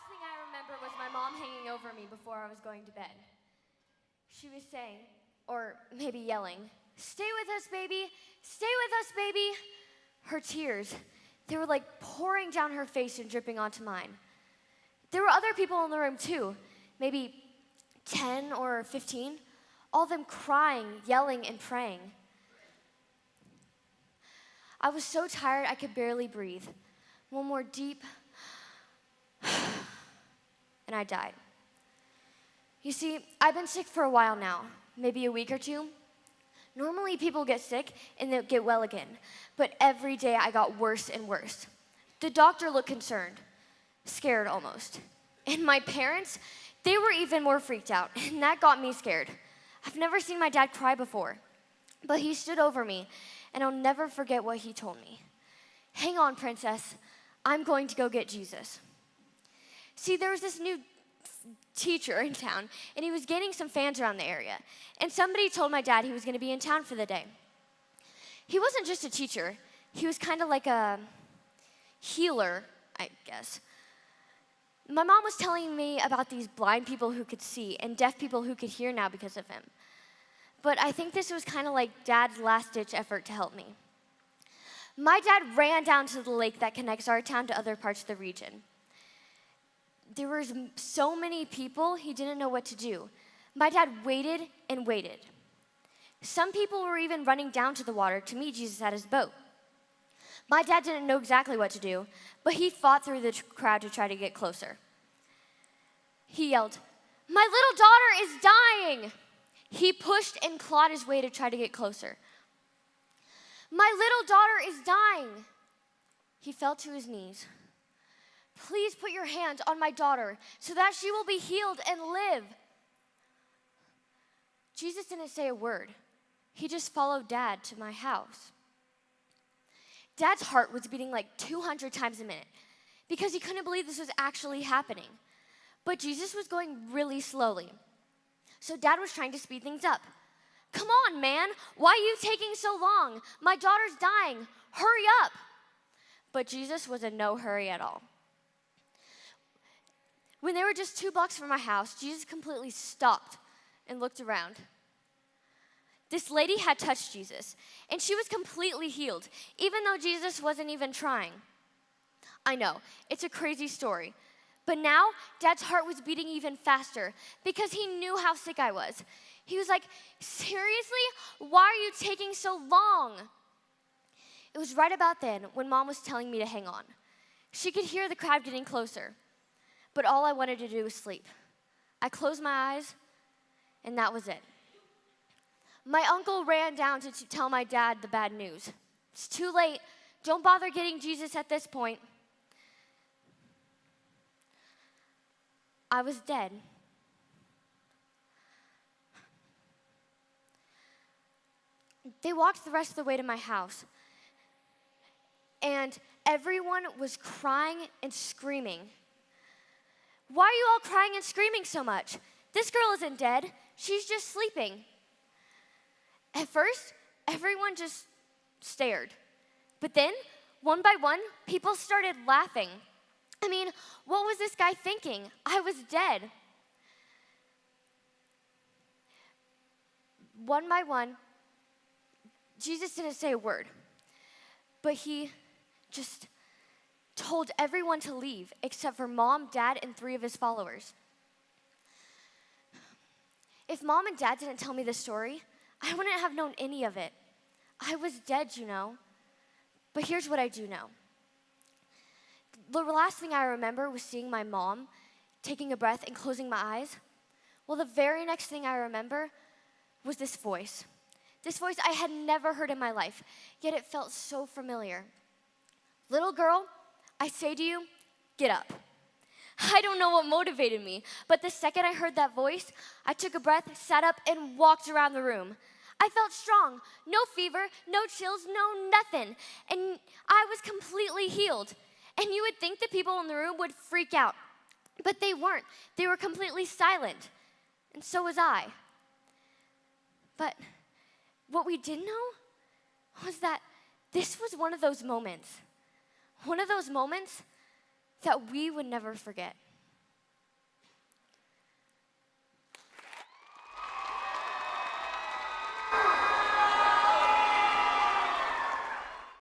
thing I remember was my mom hanging over me before I was going to bed. She was saying, or maybe yelling, "Stay with us, baby! Stay with us, baby!" Her tears, they were like pouring down her face and dripping onto mine. There were other people in the room too, maybe 10 or 15, all of them crying, yelling, and praying. I was so tired I could barely breathe. One more deep, and I died. You see, I've been sick for a while now, maybe a week or two. Normally people get sick and they get well again, but every day I got worse and worse. The doctor looked concerned, scared almost. And my parents, they were even more freaked out, and that got me scared. I've never seen my dad cry before, but he stood over me, and I'll never forget what he told me. "Hang on, princess, I'm going to go get Jesus." See, there was this new teacher in town, and he was gaining some fans around the area, and somebody told my dad he was going to be in town for the day. He wasn't just a teacher, he was kind of like a healer, I guess. My mom was telling me about these blind people who could see and deaf people who could hear now because of him. But I think this was kind of like Dad's last-ditch effort to help me. My dad ran down to the lake that connects our town to other parts of the region. There were so many people, he didn't know what to do. My dad waited and waited. Some people were even running down to the water to meet Jesus at his boat. My dad didn't know exactly what to do, but he fought through the crowd to try to get closer. He yelled, "My little daughter is dying!" He pushed and clawed his way to try to get closer. "My little daughter is dying!" He fell to his knees. "Please put your hand on my daughter so that she will be healed and live." Jesus didn't say a word. He just followed Dad to my house. Dad's heart was beating like 200 times a minute because he couldn't believe this was actually happening. But Jesus was going really slowly. So Dad was trying to speed things up. "Come on, man. Why are you taking so long? My daughter's dying. Hurry up." But Jesus was in no hurry at all. When they were just 2 blocks from my house, Jesus completely stopped and looked around. This lady had touched Jesus, and she was completely healed, even though Jesus wasn't even trying. I know, it's a crazy story, but now Dad's heart was beating even faster because he knew how sick I was. He was like, "Seriously? Why are you taking so long?" It was right about then when Mom was telling me to hang on. She could hear the crowd getting closer, but all I wanted to do was sleep. I closed my eyes, and that was it. My uncle ran down to tell my dad the bad news. "It's too late. Don't bother getting Jesus at this point." I was dead. They walked the rest of the way to my house, and everyone was crying and screaming. "Why are you all crying and screaming so much? This girl isn't dead. She's just sleeping." At first, everyone just stared. But then, one by one, people started laughing. I mean, what was this guy thinking? I was dead. One by one, Jesus didn't say a word, but he just told everyone to leave except for Mom, Dad, and 3 of his followers. If Mom and Dad didn't tell me this story, I wouldn't have known any of it. I was dead, you know. But here's what I do know. The last thing I remember was seeing my mom taking a breath and closing my eyes. Well, the very next thing I remember was this voice. This voice I had never heard in my life, yet it felt so familiar. "Little girl, I say to you, get up." I don't know what motivated me, but the second I heard that voice, I took a breath, sat up, and walked around the room. I felt strong, no fever, no chills, no nothing, and I was completely healed. And you would think the people in the room would freak out, but they weren't. They were completely silent, and so was I. But what we didn't know was that this was one of those moments that we would never forget.